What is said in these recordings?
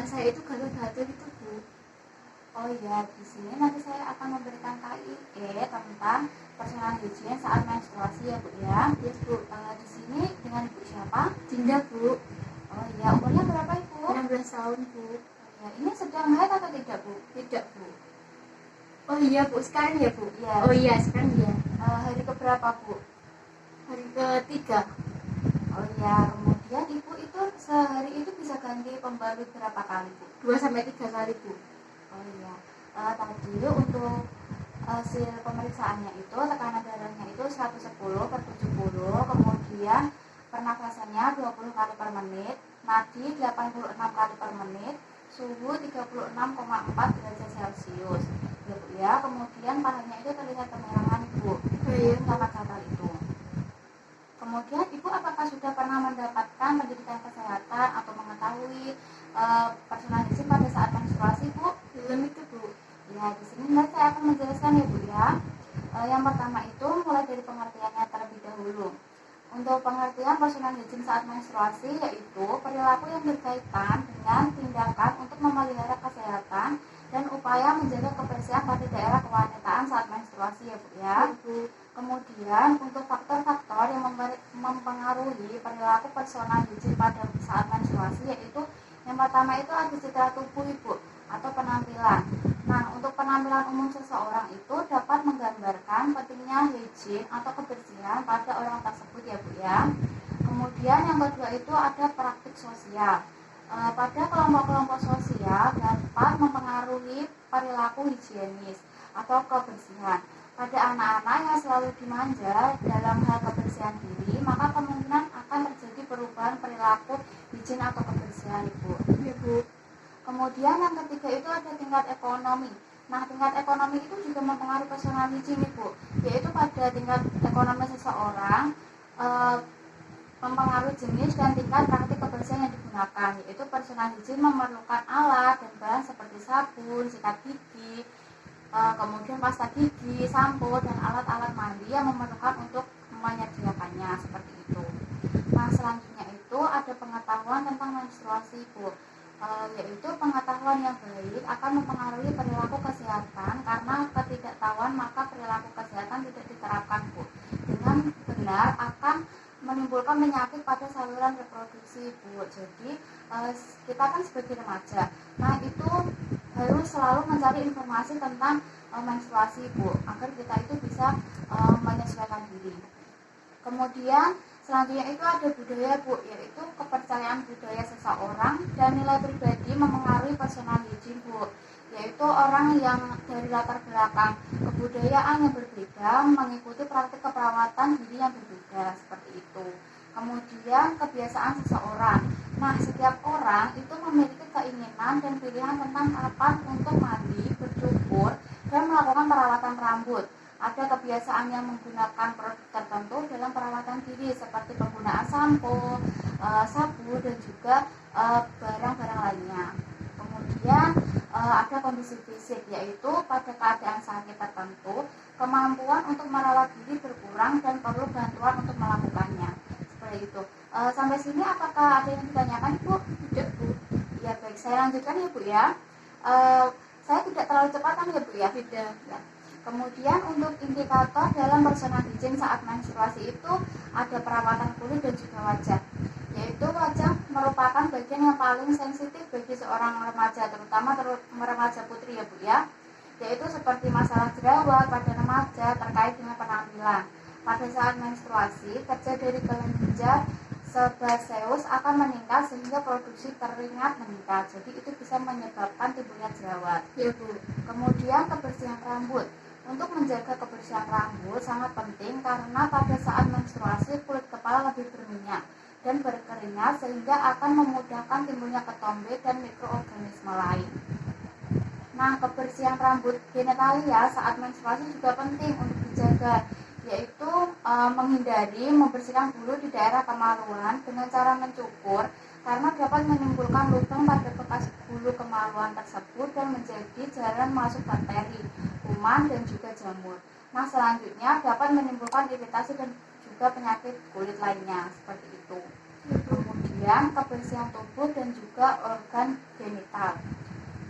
saya itu gatal-gatal itu Bu. Oh iya, di sini nanti saya akan memberikan KIE tentang personal hygiene saat menstruasi ya Bu ya. Yes Bu. Di sini dengan Ibu siapa? Dinda Bu. Oh iya, umurnya berapa Ibu? 16 tahun Bu. Ya, ini sedang haid atau tidak Bu? Tidak Bu. Oh iya Bu, sekarang ya Bu? Iya. Oh iya, sekarang ya. Hari keberapa Bu? Hari ketiga. Oh iya, kemudian Ibu itu sehari itu bisa ganti pembalut berapa kali Bu? 2-3 kali Bu. Oh iya, tadi untuk hasil pemeriksaannya itu tekanan darahnya itu 110/70, kemudian pernafasannya 20 kali per menit, nadi 86 kali per menit, suhu 36,4 derajat Celcius ya Bu ya. Kemudian pahanya itu terlihat kemerangan Bu. Iya. Gatal itu. Kemudian Ibu apakah sudah pernah mendapatkan pendidikan kesehatan atau mengetahui personal hygiene pada saat menstruasi Bu? Belum itu Bu. Ya, di sini nanti saya akan menjelaskan ya Bu ya. Yang pertama itu mulai dari pengertiannya terlebih dahulu. Untuk pengertian personal hygiene saat menstruasi yaitu perilaku yang berkaitan dengan tindakan untuk memelihara kesehatan dan upaya menjaga kebersihan pada daerah kewanitaan saat menstruasi ya Bu ya. Kemudian untuk faktor-faktor yang mempengaruhi perilaku personal hygiene pada saat menstruasi yaitu yang pertama itu ada citra tubuh Ibu atau penampilan. Nah, untuk penampilan umum seseorang itu dapat menggambarkan pentingnya hygiene atau kebersihan pada orang tersebut ya Bu ya. Kemudian yang kedua itu ada praktik sosial. Pada kelompok-kelompok sosial dapat mempengaruhi perilaku higienis atau kebersihan. Pada anak-anak yang selalu dimanja dalam hal kebersihan diri, maka kemungkinan akan terjadi perubahan perilaku higien atau kebersihan Ibu. Ya Bu. Kemudian yang ketiga itu ada tingkat ekonomi. Nah, tingkat ekonomi itu juga mempengaruhi personal hygiene Ibu, yaitu pada tingkat ekonomi seseorang mempengaruhi jenis dan tingkat praktik kebersihan yang digunakan, yaitu personal hygiene memerlukan alat dan bahan seperti sabun, sikat gigi, kemudian pasta gigi, sampo, dan alat-alat mandi yang memerlukan untuk menyediakannya seperti itu. Nah, selanjutnya itu ada pengetahuan tentang menstruasi Bu, yaitu pengetahuan yang baik akan mempengaruhi perilaku kesehatan karena ketidaktahuan maka perilaku kesehatan tidak diterapkan Bu. Dengan benar akan menimbulkan penyakit pada saluran reproduksi Bu. Jadi kita kan sebagai remaja, nah itu harus selalu mencari informasi tentang menstruasi Bu, agar kita itu bisa menyesuaikan diri. Kemudian selanjutnya itu ada budaya Bu, yaitu kepercayaan budaya seseorang dan nilai pribadi memengaruhi personal hygiene Bu, yaitu orang yang dari latar belakang kebudayaan yang berbeda mengikuti praktik keperawatan diri yang berbeda seperti itu. Kemudian kebiasaan seseorang. Nah, setiap orang itu memiliki keinginan dan pilihan tentang kapan untuk mandi, bercukur, dan melakukan perawatan rambut. Ada kebiasaan yang menggunakan produk tertentu dalam perawatan diri seperti penggunaan sampo, sabun, dan juga barang-barang lainnya. Kemudian ada kondisi fisik, yaitu pada keadaan sakit tertentu, kemampuan untuk merawat diri berkurang dan perlu bantuan untuk melakukannya. Seperti itu. Sampai sini apakah ada yang ditanyakan Bu? Tidak Bu. Ya baik, saya lanjutkan ya Bu ya. Saya tidak terlalu cepat kan ya Bu ya? Tidak. Ya. Kemudian untuk indikator dalam personal hygiene saat menstruasi itu ada perawatan kulit dan juga wajah, yaitu wajah merupakan bagian yang paling sensitif bagi seorang remaja, terutama remaja putri ya Bu ya, yaitu seperti masalah jerawat pada remaja terkait dengan penampilan. Pada saat menstruasi, kerja dari kelenjar sebaseus akan meningkat sehingga produksi keringat meningkat, jadi itu bisa menyebabkan timbulnya jerawat Ya Bu. Kemudian kebersihan rambut. Untuk menjaga kebersihan rambut sangat penting karena pada saat menstruasi kulit kepala lebih berminyak dan berkeringat sehingga akan memudahkan timbulnya ketombe dan mikroorganisme lain. Nah, kebersihan rambut genitalia saat menstruasi juga penting untuk dijaga, yaitu menghindari membersihkan bulu di daerah kemaluan dengan cara mencukur karena dapat menimbulkan lubang pada bekas bulu kemaluan tersebut dan menjadi jalan masuk bakteri, kuman, dan juga jamur. Nah, selanjutnya dapat menimbulkan iritasi dan juga penyakit kulit lainnya seperti itu. kemudian kebersihan tubuh dan juga organ genital.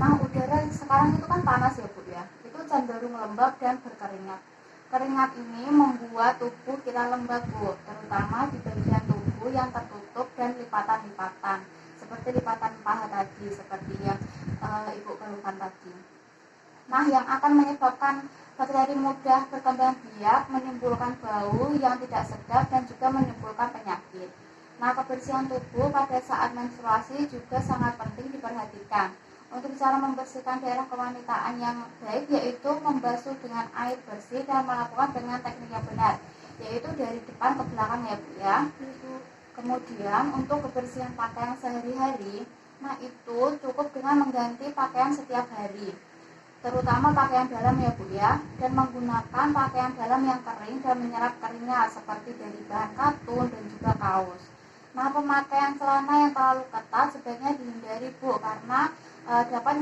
Nah, udara sekarang itu kan panas ya Bu ya, itu cenderung lembab dan berkeringat. Keringat ini membuat tubuh kita lembab Bu, terutama di bagian tubuh yang tertutup dan lipatan-lipatan, seperti lipatan paha tadi, seperti yang Ibu keluhkan tadi. Nah, yang akan menyebabkan bakteri mudah berkembang biak, menimbulkan bau yang tidak sedap dan juga menimbulkan penyakit. Nah, kebersihan tubuh pada saat menstruasi juga sangat penting diperhatikan. Untuk cara membersihkan daerah kewanitaan yang baik yaitu membasuh dengan air bersih dan melakukan dengan teknik yang benar, yaitu dari depan ke belakang ya Bu ya. Kemudian untuk kebersihan pakaian sehari-hari, nah itu cukup dengan mengganti pakaian setiap hari, terutama pakaian dalam ya Bu ya, dan menggunakan pakaian dalam yang kering dan menyerap keringat seperti dari bahan katun dan juga kaos. Nah, pemakaian celana yang terlalu ketat sebaiknya dihindari Bu, karena dapat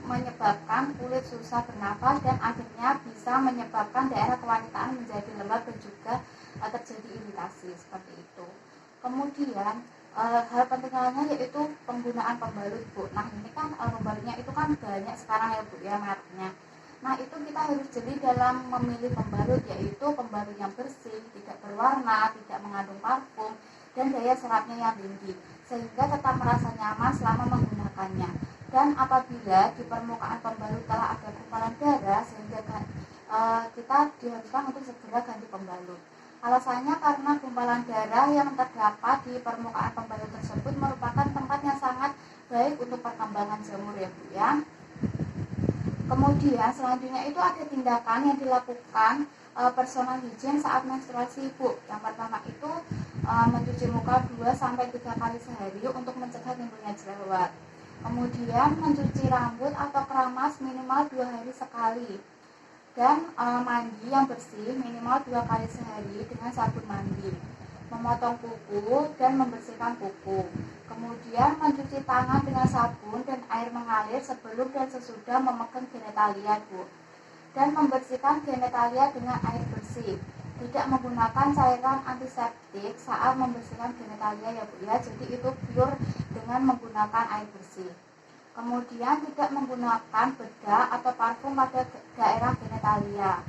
menyebabkan kulit susah bernafas dan akhirnya bisa menyebabkan daerah kewanitaan menjadi lembab dan juga terjadi iritasi seperti itu. Kemudian hal penting lainnya yaitu penggunaan pembalut Bu. Nah, ini kan pembalutnya itu kan banyak sekarang ya Bu ya mereknya. Nah, itu kita harus jeli dalam memilih pembalut, yaitu pembalut yang bersih, tidak berwarna, tidak mengandung parfum, dan daya serapnya yang tinggi, sehingga tetap merasa nyaman selama menggunakannya. Dan apabila di permukaan pembalut telah ada gumpalan darah, sehingga kita diharuskan untuk segera ganti pembalut. Alasannya karena gumpalan darah yang terdapat di permukaan pembalut tersebut merupakan tempat yang sangat baik untuk perkembangan jamur ya Bu ya. Kemudian selanjutnya itu ada tindakan yang dilakukan personal hygiene saat menstruasi Bu. Yang pertama itu mencuci muka 2-3 kali sehari untuk mencegah timbulnya jerawat. Kemudian mencuci rambut atau keramas minimal 2 hari sekali. Dan mandi yang bersih minimal 2 kali sehari dengan sabun mandi. Memotong kuku dan membersihkan kuku. Kemudian mencuci tangan dengan sabun dan air mengalir sebelum dan sesudah memegang genitalia Bu. Dan membersihkan genitalia dengan air bersih. Tidak menggunakan cairan antiseptik saat membersihkan genitalia ya Bu ya. Jadi itu pure dengan menggunakan air bersih. Kemudian tidak menggunakan bedak atau parfum pada daerah genitalia.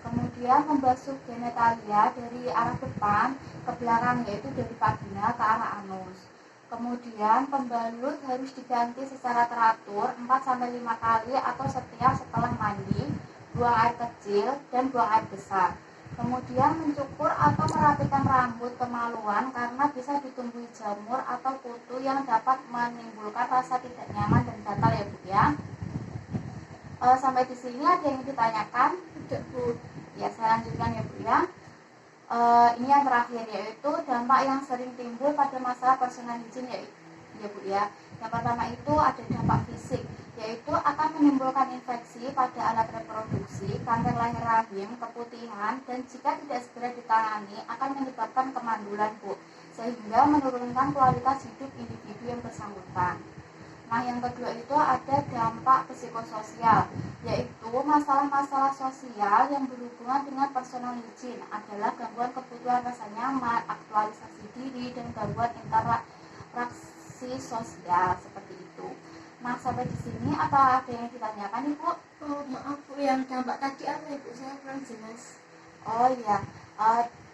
Kemudian membasuh genitalia dari arah depan ke belakang, yaitu dari vagina ke arah anus. Kemudian pembalut harus diganti secara teratur 4-5 kali atau setiap setelah mandi, buang air kecil dan buang air besar. Kemudian mencukur atau merapikan rambut kemaluan karena bisa ditumbuhi jamur atau kutu yang dapat menimbulkan rasa tidak nyaman dan gatal ya Bu ya. Sampai di sini ada yang ditanyakan? Tidak Bu. Ya, saya lanjutkan ya Bu ya. Ini yang terakhir yaitu dampak yang sering timbul pada masalah personal hygiene ya Bu ya. Yang pertama itu ada dampak fisik, yaitu akan menimbulkan infeksi pada alat reproduksi, kanker leher rahim, keputihan, dan jika tidak segera ditangani akan menyebabkan kemandulan Bu, sehingga menurunkan kualitas hidup individu yang bersangkutan. Nah, yang kedua itu ada dampak psikososial, yaitu masalah-masalah sosial yang berhubungan dengan personal hygiene adalah gangguan kebutuhan rasa nyaman, aktualisasi diri, dan gangguan interaksi sosial seperti itu. Nah, sampai di sini apa ada yang ditanyakan Ibu? Oh, maaf Bu, yang dampak tadi apa Ibu? Saya kurang jelas. Oh iya,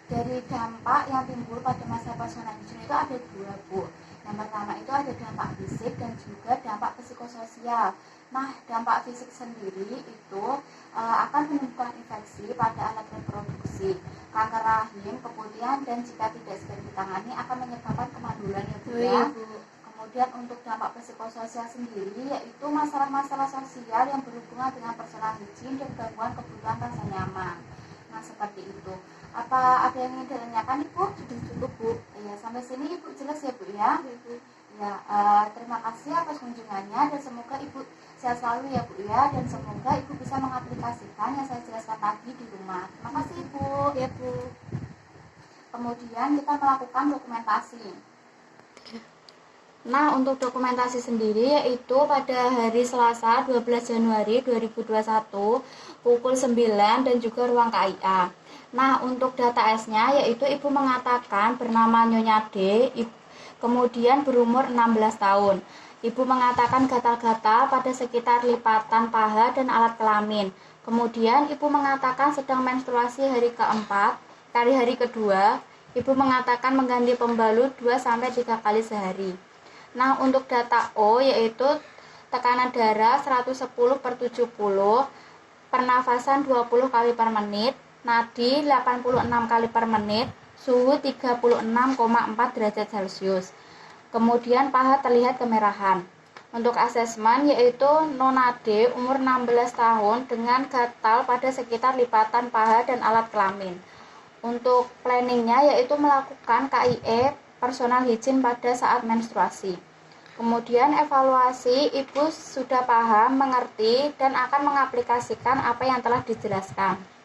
dari dampak yang timbul pada masa personal hygiene itu ada 2 Bu. Yang pertama itu ada dampak fisik dan juga dampak psikososial. Nah, dampak fisik sendiri itu akan menimbulkan infeksi pada alat reproduksi, kanker rahim, keputihan, dan jika tidak segera ditangani akan menyebabkan kemandulan ya Bu ya. Kemudian untuk dampak psikososial sendiri yaitu masalah-masalah sosial yang berhubungan dengan personal hygiene dan gangguan kebutuhan rasa nyaman. Nah, seperti itu. Apa ada yang ingin ditanyakan Ibu? Sudah cukup Bu. Ya, sampai sini Ibu jelas ya Bu ya. Ya, terima kasih atas kunjungannya dan semoga Ibu sehat selalu ya Bu ya, dan semoga Ibu bisa mengaplikasikan yang saya jelaskan tadi di rumah. Terima kasih Ibu. Ya Bu. Kemudian kita melakukan dokumentasi. Nah, untuk dokumentasi sendiri yaitu pada hari Selasa 12 Januari 2021 pukul 9 dan juga ruang KIA. Nah, untuk data S-nya yaitu Ibu mengatakan bernama Nyonya D, kemudian berumur 16 tahun. Ibu mengatakan gatal-gatal pada sekitar lipatan paha dan alat kelamin. Kemudian ibu mengatakan sedang menstruasi hari keempat, hari kedua. Ibu mengatakan mengganti pembalut 2-3 kali sehari. Nah, untuk data O yaitu tekanan darah 110/70, pernafasan 20 kali per menit, nadi 86 kali per menit, suhu 36,4 derajat Celcius. Kemudian paha terlihat kemerahan. Untuk asesmen yaitu Nonade umur 16 tahun dengan gatal pada sekitar lipatan paha dan alat kelamin. Untuk planningnya yaitu melakukan KIE personal hygiene pada saat menstruasi. Kemudian evaluasi, ibu sudah paham, mengerti, dan akan mengaplikasikan apa yang telah dijelaskan.